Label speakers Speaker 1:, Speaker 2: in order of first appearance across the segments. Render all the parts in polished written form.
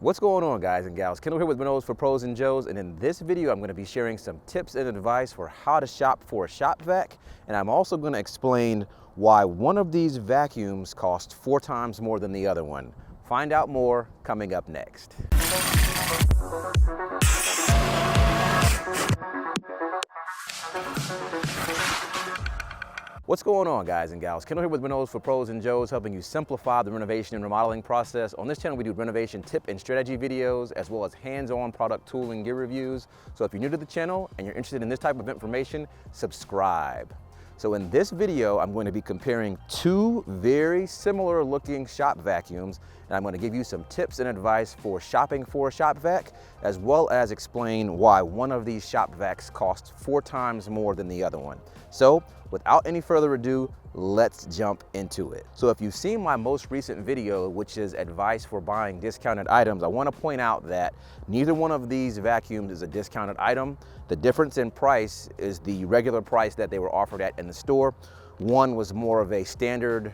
Speaker 1: What's going on, guys and gals? Kendall here with Renos for Pros and Joes, and in this video I'm going to be sharing some tips and advice for how to shop for a shop vac, and I'm also going to explain why one of these vacuums costs 4 times more than the other one. Find out more coming up next. What's going on, guys and gals? Kendall here with Renos for Pros and Joes, helping you simplify the renovation and remodeling process. On this channel, we do renovation tip and strategy videos, as well as hands-on product tool and gear reviews. So if you're new to the channel and you're interested in this type of information, subscribe. So in this video, I'm going to be comparing 2 very similar looking shop vacuums, and I'm going to give you some tips and advice for shopping for a shop vac, as well as explain why one of these shop vacs costs 4 times more than the other one. So without any further ado, let's jump into it. So if you've seen my most recent video, which is advice for buying discounted items, I want to point out that neither one of these vacuums is a discounted item. The difference in price is the regular price that they were offered at in the store. One was more of a standard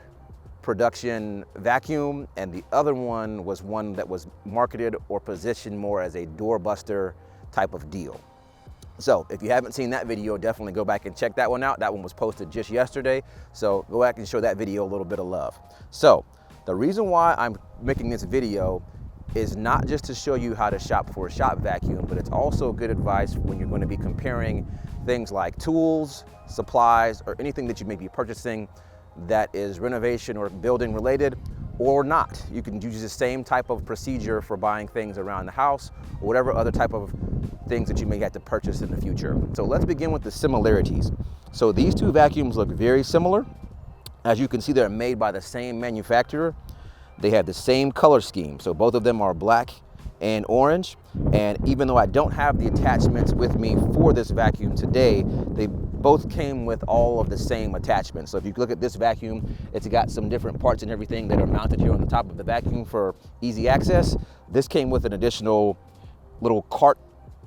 Speaker 1: production vacuum, and the other one was one that was marketed or positioned more as a doorbuster type of deal. So if you haven't seen that video, definitely go back and check that one out. That one was posted just yesterday, so go back and show that video a little bit of love. So the reason why I'm making this video is not just to show you how to shop for a shop vacuum, but it's also good advice when you're going to be comparing things like tools, supplies, or anything that you may be purchasing that is renovation or building related or not. You can use the same type of procedure for buying things around the house or whatever other type of things that you may have to purchase in the future. So let's begin with the similarities. So these 2 vacuums look very similar. As you can see, they're made by the same manufacturer. They have the same color scheme. So both of them are black and orange. And even though I don't have the attachments with me for this vacuum today, they both came with all of the same attachments. So if you look at this vacuum, it's got some different parts and everything that are mounted here on the top of the vacuum for easy access. This came with an additional little cart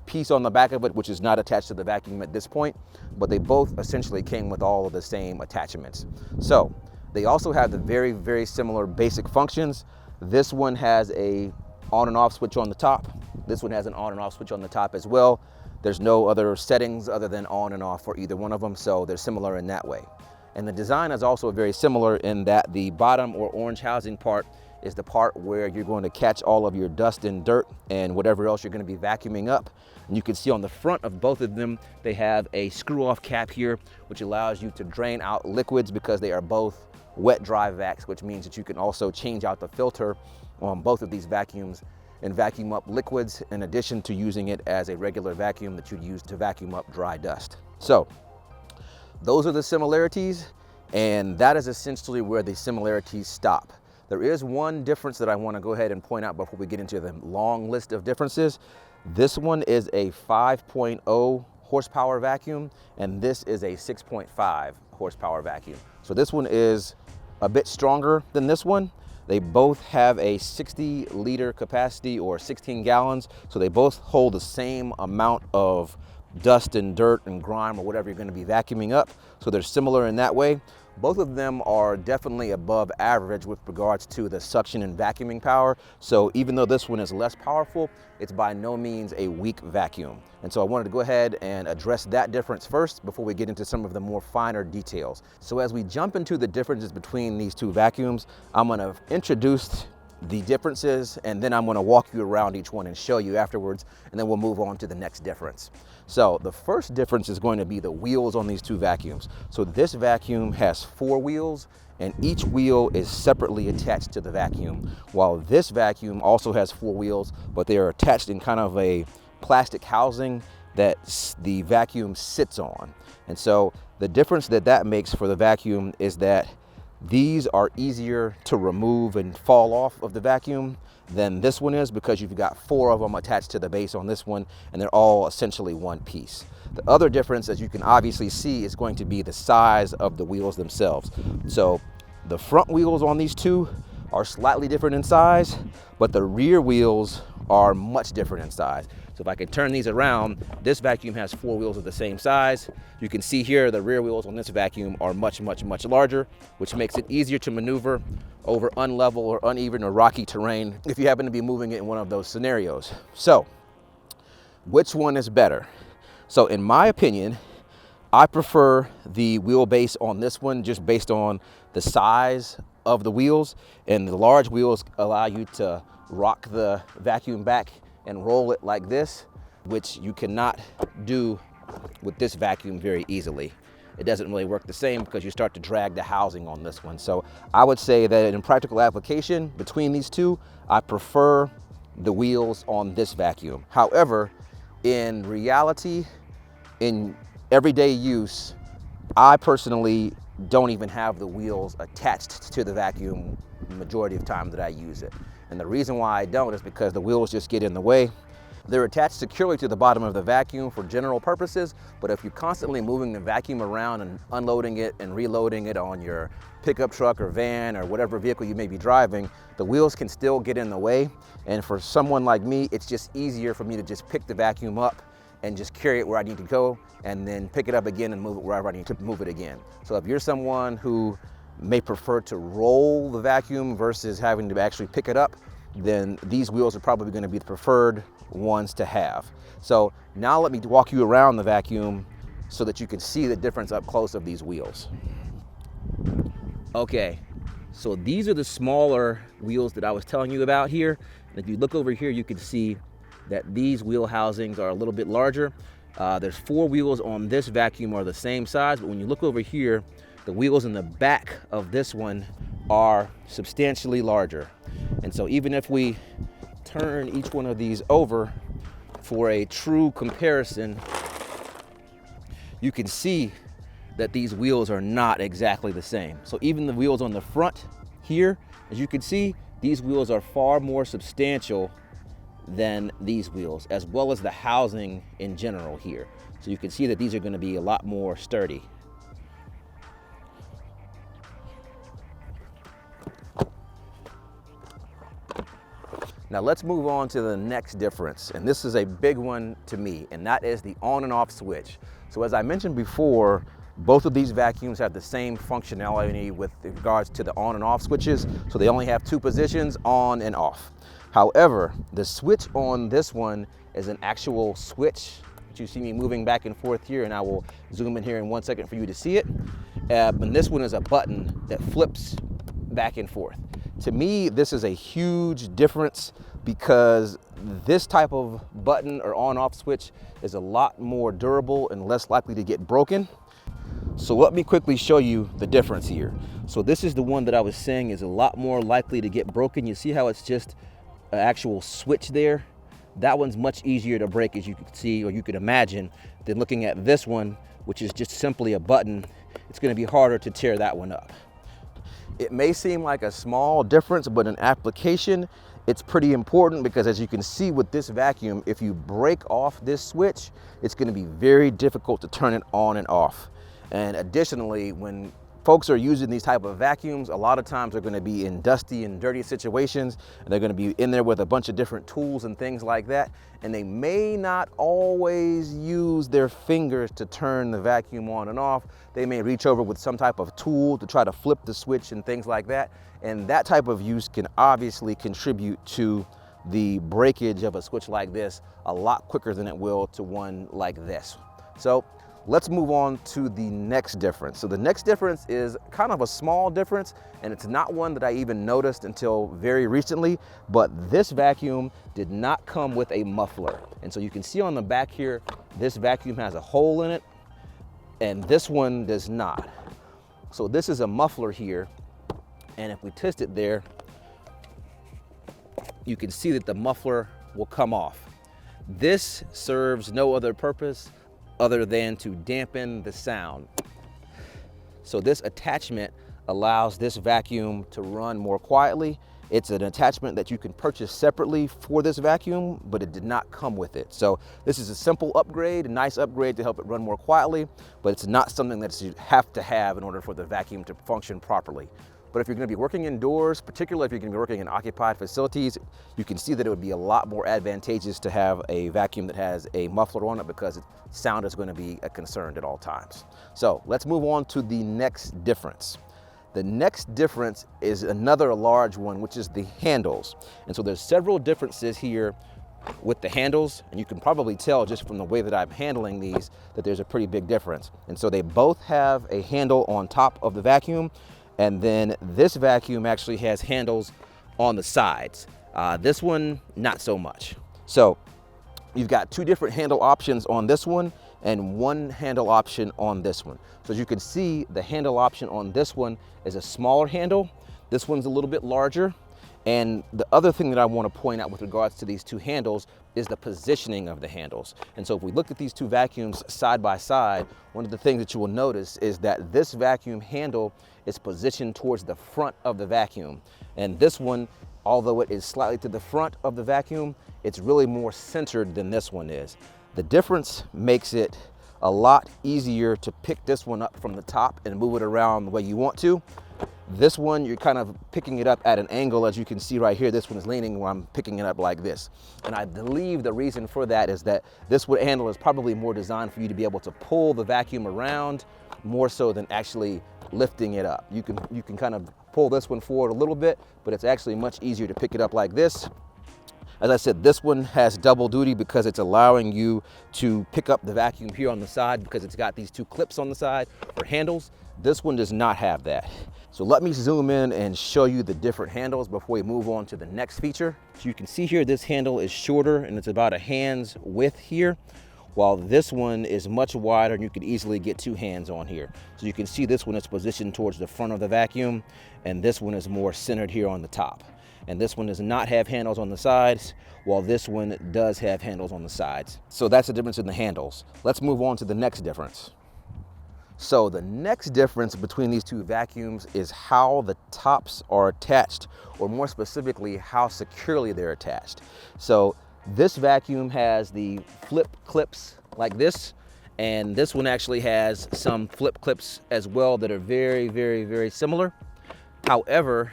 Speaker 1: piece on the back of it, which is not attached to the vacuum at this point, but they both essentially came with all of the same attachments. So they also have the very, very similar basic functions. This one has a on and off switch on the top. This one has an on and off switch on the top as well. There's no other settings other than on and off for either one of them, so they're similar in that way. And the design is also very similar in that the bottom or orange housing part is the part where you're going to catch all of your dust and dirt and whatever else you're going to be vacuuming up. And you can see on the front of both of them, they have a screw-off cap here, which allows you to drain out liquids because they are both wet dry vacs, which means that you can also change out the filter on both of these vacuums and vacuum up liquids in addition to using it as a regular vacuum that you'd use to vacuum up dry dust. So those are the similarities, and that is essentially where the similarities stop. There is one difference that I want to go ahead and point out before we get into the long list of differences. This one is a 5.0 horsepower vacuum, and this is a 6.5 horsepower vacuum. So this one is a bit stronger than this one. They both have a 60-liter capacity or 16 gallons, so they both hold the same amount of dust and dirt and grime or whatever you're going to be vacuuming up. So they're similar in that way. Both of them are definitely above average with regards to the suction and vacuuming power. So even though this one is less powerful, it's by no means a weak vacuum. And so I wanted to go ahead and address that difference first before we get into some of the more finer details. So as we jump into the differences between these 2 vacuums, I'm going to introduce the differences, and then I'm going to walk you around each one and show you afterwards, and then we'll move on to the next difference. So the first difference is going to be the wheels on these 2 vacuums. So this vacuum has 4 wheels, and each wheel is separately attached to the vacuum, while this vacuum also has 4 wheels, but they are attached in kind of a plastic housing that the vacuum sits on. And so the difference that makes for the vacuum is that these are easier to remove and fall off of the vacuum than this one is, because you've got 4 of them attached to the base on this one, and they're all essentially one piece. The other difference, as you can obviously see, is going to be the size of the wheels themselves. So the front wheels on these 2 are slightly different in size, but the rear wheels are much different in size. So if I can turn these around, this vacuum has 4 wheels of the same size. You can see here the rear wheels on this vacuum are much larger, which makes it easier to maneuver over unlevel or uneven or rocky terrain if you happen to be moving it in one of those scenarios. So which one is better? So in my opinion, I prefer the wheelbase on this one just based on the size of the wheels, and the large wheels allow you to rock the vacuum back and roll it like this, which you cannot do with this vacuum very easily. It doesn't really work the same because you start to drag the housing on this one. So I would say that in practical application between these two, I prefer the wheels on this vacuum. However, in reality, in everyday use, I personally don't even have the wheels attached to the vacuum the majority of time that I use it. And the reason why I don't is because the wheels just get in the way. They're attached securely to the bottom of the vacuum for general purposes, but if you're constantly moving the vacuum around and unloading it and reloading it on your pickup truck or van or whatever vehicle you may be driving, the wheels can still get in the way. And for someone like me, it's just easier for me to just pick the vacuum up and just carry it where I need to go and then pick it up again and move it wherever I need to move it again. So if you're someone who may prefer to roll the vacuum versus having to actually pick it up, then these wheels are probably going to be the preferred ones to have. So now let me walk you around the vacuum so that you can see the difference up close of these wheels. Okay, so these are the smaller wheels that I was telling you about here. And if you look over here, you can see that these wheel housings are a little bit larger. There's 4 wheels on this vacuum are the same size, but when you look over here, the wheels in the back of this one are substantially larger. And so even if we turn each one of these over for a true comparison, you can see that these wheels are not exactly the same. So even the wheels on the front here, as you can see, these wheels are far more substantial than these wheels, as well as the housing in general here. So you can see that these are going to be a lot more sturdy. Now let's move on to the next difference, and this is a big one to me, and that is the on and off switch. So as I mentioned before, both of these vacuums have the same functionality with regards to the on and off switches, so they only have 2 positions, on and off. However, the switch on this one is an actual switch that you see me moving back and forth here, and I will zoom in here in 1 second for you to see it. And this one is a button that flips back and forth. To me, this is a huge difference because this type of button or on-off switch is a lot more durable and less likely to get broken. So let me quickly show you the difference here. So this is the one that I was saying is a lot more likely to get broken. You see how it's just an actual switch there? That one's much easier to break, as you can see, or you could imagine, than looking at this one, which is just simply a button. It's going to be harder to tear that one up. It may seem like a small difference, but in application, it's pretty important because as you can see with this vacuum, if you break off this switch, it's going to be very difficult to turn it on and off. And additionally, when folks are using these type of vacuums, a lot of times they're going to be in dusty and dirty situations, and they're going to be in there with a bunch of different tools and things like that, and they may not always use their fingers to turn the vacuum on and off. They may reach over with some type of tool to try to flip the switch and things like that, and that type of use can obviously contribute to the breakage of a switch like this a lot quicker than it will to one like this. So let's move on to the next difference. So the next difference is kind of a small difference, and it's not one that I even noticed until very recently, but this vacuum did not come with a muffler. And so you can see on the back here, this vacuum has a hole in it, and this one does not. So this is a muffler here, and if we twist it there, you can see that the muffler will come off. This serves no other purpose other than to dampen the sound. So this attachment allows this vacuum to run more quietly. It's an attachment that you can purchase separately for this vacuum, but it did not come with it. So this is a simple upgrade, a nice upgrade to help it run more quietly, but it's not something that you have to have in order for the vacuum to function properly. But if you're going to be working indoors, particularly if you're going to be working in occupied facilities, you can see that it would be a lot more advantageous to have a vacuum that has a muffler on it, because sound is going to be a concern at all times. So let's move on to the next difference. The next difference is another large one, which is the handles. And so there's several differences here with the handles, and you can probably tell just from the way that I'm handling these that there's a pretty big difference. And so they both have a handle on top of the vacuum, and then this vacuum actually has handles on the sides. This one, not so much. So you've got two different handle options on this one and one handle option on this one. So as you can see, the handle option on this one is a smaller handle. This one's a little bit larger. And the other thing that I want to point out with regards to these two handles is the positioning of the handles. And so if we look at these two vacuums side by side, one of the things that you will notice is that this vacuum handle is positioned towards the front of the vacuum. And this one, although it is slightly to the front of the vacuum, it's really more centered than this one is. The difference makes it a lot easier to pick this one up from the top and move it around the way you want to. This one, you're kind of picking it up at an angle. As you can see right here, this one is leaning where I'm picking it up like this. And I believe the reason for that is that this handle is probably more designed for you to be able to pull the vacuum around more so than actually lifting it up. You can kind of pull this one forward a little bit, but it's actually much easier to pick it up like this. As I said, this one has double duty because it's allowing you to pick up the vacuum here on the side, because it's got these two clips on the side or handles. This one does not have that. So let me zoom in and show you the different handles before we move on to the next feature. So you can see here, this handle is shorter and it's about a hand's width here, while this one is much wider and you can easily get two hands on here. So you can see this one is positioned towards the front of the vacuum, and this one is more centered here on the top. And this one does not have handles on the sides, while this one does have handles on the sides. So that's the difference in the handles. Let's move on to the next difference. So the next difference between these two vacuums is how the tops are attached, or more specifically, how securely they're attached. So this vacuum has the flip clips like this, and this one actually has some flip clips as well that are very, very, very similar. However,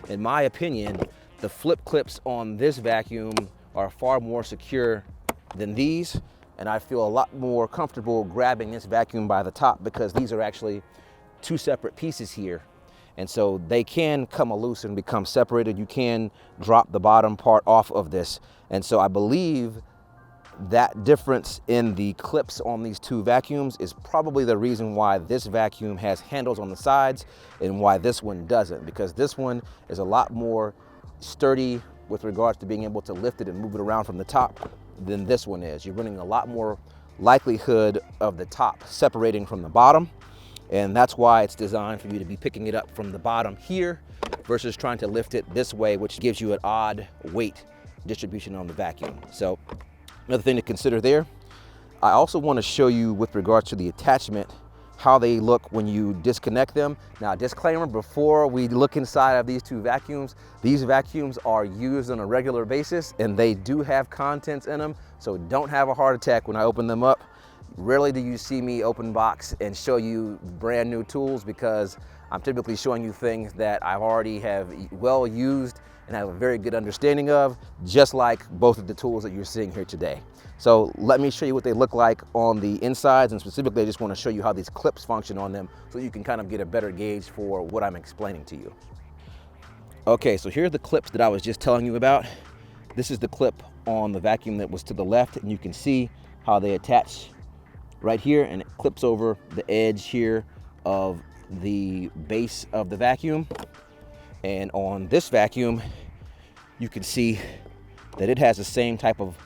Speaker 1: in my opinion, the flip clips on this vacuum are far more secure than these, and I feel a lot more comfortable grabbing this vacuum by the top because these are actually two separate pieces here. And so they can come loose and become separated. You can drop the bottom part off of this. And so I believe that difference in the clips on these two vacuums is probably the reason why this vacuum has handles on the sides and why this one doesn't, because this one is a lot more sturdy with regards to being able to lift it and move it around from the top than this one is. You're running a lot more likelihood of the top separating from the bottom, and that's why it's designed for you to be picking it up from the bottom here versus trying to lift it this way, which gives you an odd weight distribution on the vacuum. So another thing to consider there. I also want to show you with regards to the attachment, how they look when you disconnect them. Now, disclaimer, before we look inside of these two vacuums, these vacuums are used on a regular basis and they do have contents in them, so don't have a heart attack when I open them up. Rarely do you see me open box and show you brand new tools, because I'm typically showing you things that I've already have well used and have a very good understanding of, just like both of the tools that you're seeing here today. So let me show you what they look like on the insides, and specifically I just want to show you how these clips function on them so you can kind of get a better gauge for what I'm explaining to you. Okay, so here are the clips that I was just telling you about. This is the clip on the vacuum that was to the left, and you can see how they attach right here, and it clips over the edge here of the base of the vacuum. And on this vacuum, you can see that it has the same type of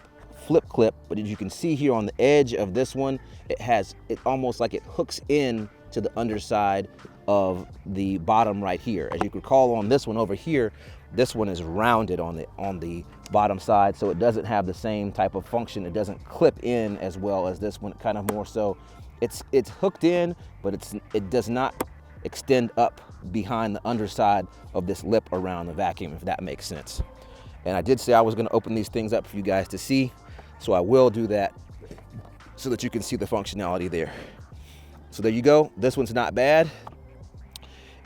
Speaker 1: flip clip, but as you can see here on the edge of this one, it almost like it hooks in to the underside of the bottom right here. As you can recall, on this one over here, this one is rounded on the bottom side, so it doesn't have the same type of function. It doesn't clip in as well as this one, kind of more so. It's hooked in, but it does not extend up behind the underside of this lip around the vacuum, if that makes sense. And I did say I was going to open these things up for you guys to see, so I will do that so that you can see the functionality there. So there you go. This one's not bad.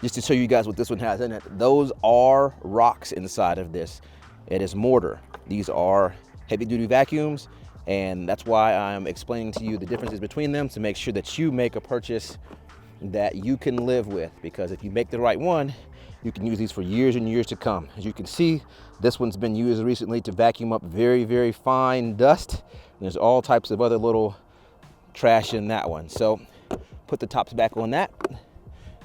Speaker 1: just to show you guys what this one has in it, those are rocks inside of this. It is mortar. These are heavy duty vacuums, and that's why I'm explaining to you the differences between them to make sure that you make a purchase that you can live with, because if you make the right one, you can use these for years and years to come. As you can see, this one's been used recently to vacuum up very, very fine dust. And there's all types of other little trash in that one. So put the tops back on that.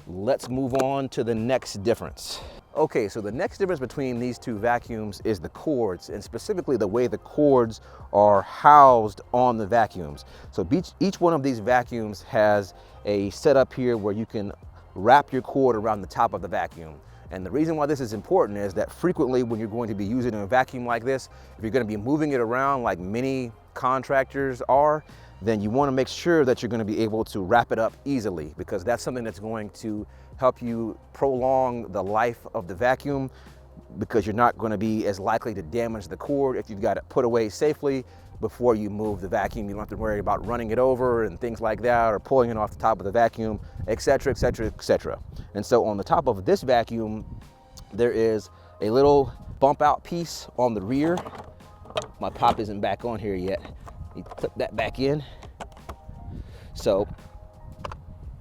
Speaker 1: Let's move on to the next difference. Okay, so the next difference between these two vacuums is the cords, and specifically the way the cords are housed on the vacuums. So each one of these vacuums has a setup here where you can wrap your cord around the top of the vacuum. And the reason why this is important is that frequently when you're going to be using a vacuum like this, if you're going to be moving it around like many contractors are, then you want to make sure that you're going to be able to wrap it up easily, because that's something that's going to help you prolong the life of the vacuum, because you're not going to be as likely to damage the cord if you've got it put away safely before you move the vacuum. You don't have to worry about running it over and things like that, or pulling it off the top of the vacuum, etc., etc., etc. And so on the top of this vacuum, there is a little bump out piece on the rear. My pop isn't back on here yet. You clip that back in. So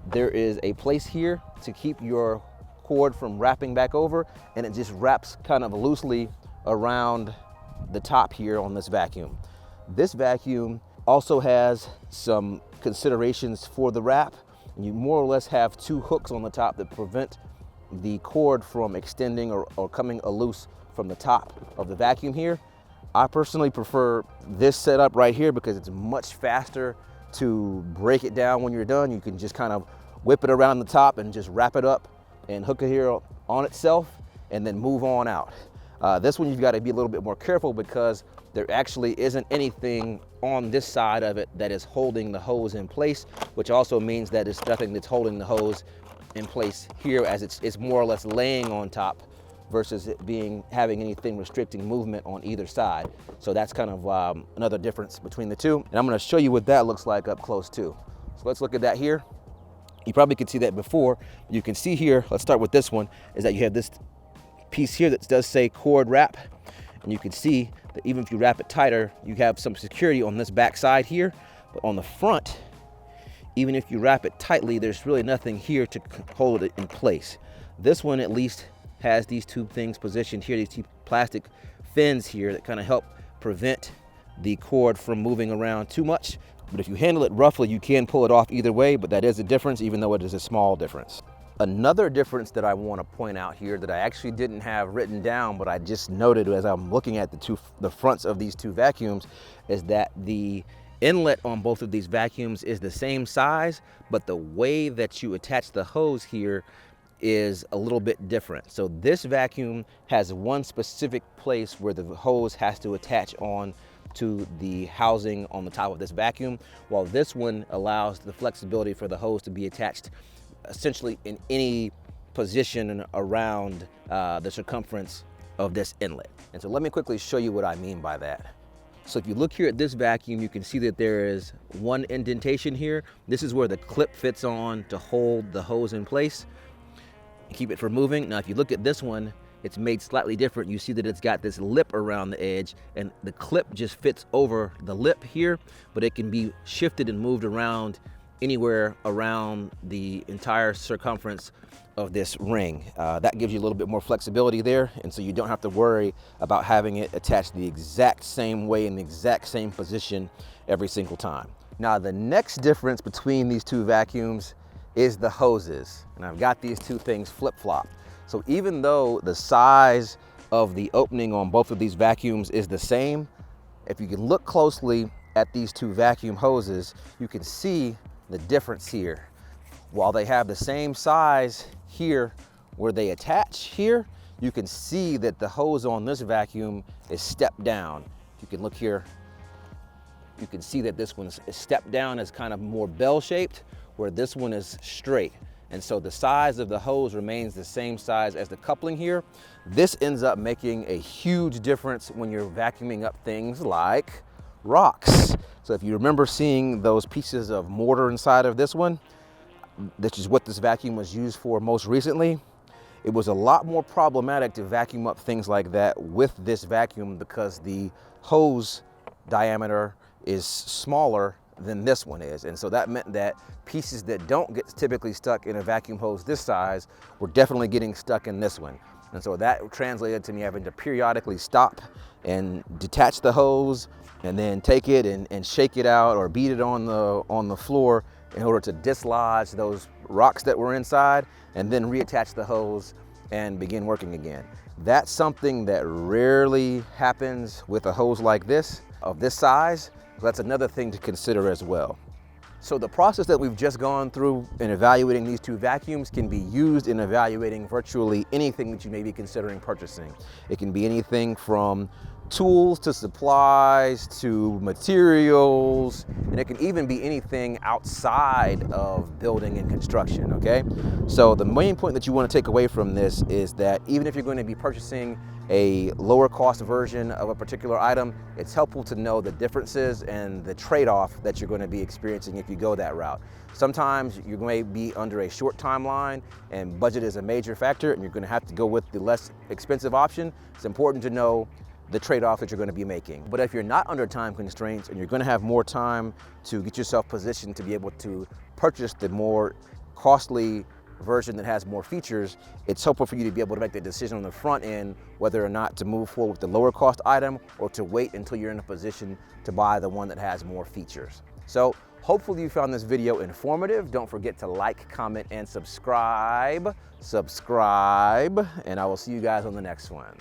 Speaker 1: there is a place here to keep your cord from wrapping back over, and it just wraps kind of loosely around the top here on this vacuum. This vacuum also has some considerations for the wrap. You more or less have two hooks on the top that prevent the cord from extending or coming loose from the top of the vacuum here. I personally prefer this setup right here because it's much faster to break it down when you're done. You can just kind of whip it around the top and just wrap it up and hook it here on itself and then move on out. This one you've got to be a little bit more careful because there actually isn't anything on this side of it that is holding the hose in place, which also means that it's nothing that's holding the hose in place here, as it's more or less laying on top versus it having anything restricting movement on either side. So that's kind of another difference between the two. And I'm going to show you what that looks like up close too. So let's look at that here. You probably could see that before. You can see here, let's start with this one, is that you have this piece here that does say cord wrap. And you can see that even if you wrap it tighter, you have some security on this back side here. But on the front, even if you wrap it tightly, there's really nothing here to hold it in place. This one at least has these two things positioned here, these two plastic fins here that kind of help prevent the cord from moving around too much. But if you handle it roughly, you can pull it off either way, but that is a difference, even though it is a small difference. Another difference that I want to point out here that I actually didn't have written down, but I just noted as I'm looking at the fronts of these two vacuums, is that the inlet on both of these vacuums is the same size, but the way that you attach the hose here is a little bit different. So this vacuum has one specific place where the hose has to attach on to the housing on the top of this vacuum, while this one allows the flexibility for the hose to be attached essentially in any position around the circumference of this inlet. And so let me quickly show you what I mean by that. So if you look here at this vacuum, you can see that there is one indentation here. This is where the clip fits on to hold the hose in place, keep it from moving. Now if you look at this one, it's made slightly different. You see that it's got this lip around the edge, and the clip just fits over the lip here, but it can be shifted and moved around anywhere around the entire circumference of this ring. That gives you a little bit more flexibility there, and so you don't have to worry about having it attached the exact same way in the exact same position every single time. Now the next difference between these two vacuums is the hoses, and I've got these two things flip-flopped. So even though the size of the opening on both of these vacuums is the same, if you can look closely at these two vacuum hoses, you can see the difference here. While they have the same size here where they attach here, you can see that the hose on this vacuum is stepped down. You can look here, you can see that this one is stepped down as kind of more bell-shaped, where this one is straight. And so the size of the hose remains the same size as the coupling here. This ends up making a huge difference when you're vacuuming up things like rocks. So if you remember seeing those pieces of mortar inside of this one, which is what this vacuum was used for most recently, It was a lot more problematic to vacuum up things like that with this vacuum because the hose diameter is smaller than this one is. And so that meant that pieces that don't get typically stuck in a vacuum hose this size were definitely getting stuck in this one. And so that translated to me having to periodically stop and detach the hose and then take it and shake it out or beat it on the floor in order to dislodge those rocks that were inside and then reattach the hose and begin working again. That's something that rarely happens with a hose like this, of this size. That's another thing to consider as well. So the process that we've just gone through in evaluating these two vacuums can be used in evaluating virtually anything that you may be considering purchasing. It can be anything from tools to supplies to materials, and it can even be anything outside of building and construction, okay? So the main point that you want to take away from this is that even if you're going to be purchasing a lower cost version of a particular item, it's helpful to know the differences and the trade-off that you're going to be experiencing if you go that route. Sometimes you may be under a short timeline and budget is a major factor and you're going to have to go with the less expensive option. It's important to know the trade-off that you're going to be making. But if you're not under time constraints and you're going to have more time to get yourself positioned to be able to purchase the more costly version that has more features, it's helpful for you to be able to make the decision on the front end whether or not to move forward with the lower cost item or to wait until you're in a position to buy the one that has more features. So hopefully you found this video informative. Don't forget to like, comment, and subscribe, and I will see you guys on the next one.